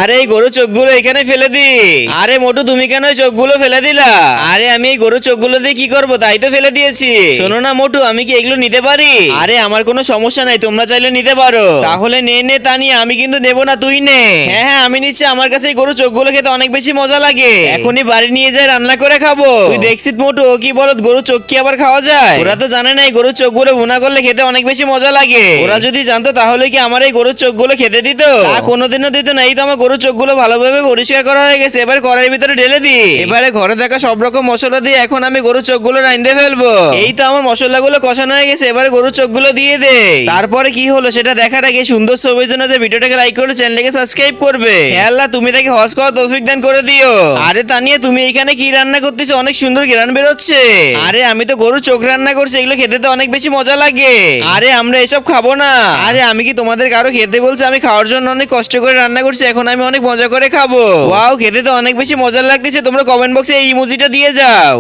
আরে এই গরুর চোখগুলো এখানে ফেলে দি। আরে মোটু তুমি কেন ওই চোখগুলো ফেলে দিলা? আরে আমি এই গরুর চোখগুলো দিয়ে কি করবো, তাই তো ফেলে দিয়েছি। শোনো না মোটু, আমি কি এগুলো নিতে পারি? আরে আমার কোনো সমস্যা নাই, তোমরা চাইলে নিতে পারো। তাহলে নে নে তানিয়া, আমি কিন্তু নেবো না, তুই নে। হ্যাঁ হ্যাঁ আমি নিচ্ছি, আমার কাছে এই গরুর চোখগুলো খেতে অনেক বেশি মজা লাগে। এখনই বাড়ি নিয়ে যাই রান্না করে খাবো। তুই দেখছিস মোটু, ও কি বলত গরুর চোখ কি আবার খাওয়া যায়? ওরা তো জানে না এই গরুর চোখগুলো ভুনা করলে খেতে অনেক বেশি মজা লাগে। ওরা যদি জানতো তাহলে কি আমার এই গরুর চোখগুলো খেতে দিত? তা কোনোদিনও দিত না। এই তো আমার গরুর চোখগুলো ভালোভাবে পরিষ্কার করা হয়ে গেছে, এবার কড়াইয়ের ভিতরে ঢেলে দি। এবারে ঘরে থাকা সব রকম মশলা দিয়ে এখন আমি গরুর চোখগুলো রাইন্দে ফেলবো। এই তো আমার মশলাগুলো কষানো হয়ে গেছে, এবারে গরুর চোখগুলো দিয়ে দে। তারপরে কি হলো সেটা দেখার আগে সুন্দর ছবির জন্য ভিডিওটাকে লাইক করে চ্যানেলটাকে সাবস্ক্রাইব করবে। হে আল্লাহ, তুমি তাকে হজ করা তৌফিক দান করে দিও। আরে তানিয়া, তুমি এখানে কি রান্না করতেছো? অনেক সুন্দর ঘ্রাণ বেরোচ্ছে। আরে আমি তো গরুর চোখ রান্না করছি, এগুলো খেতে তো অনেক বেশি মজা লাগে। আরে আমরা এসব খাবো না। আরে আমি কি তোমাদের কারো খেতে বলছি? আমি খাওয়ার জন্য অনেক কষ্ট করে রান্না করছি, এখন আমি অনেক মজা করে খাবো। ওয়াও, খেতে তো অনেক বেশি মজা লাগতেছে। তোমরা কমেন্ট বক্সে এই ইমোজিটা দিয়ে যাও।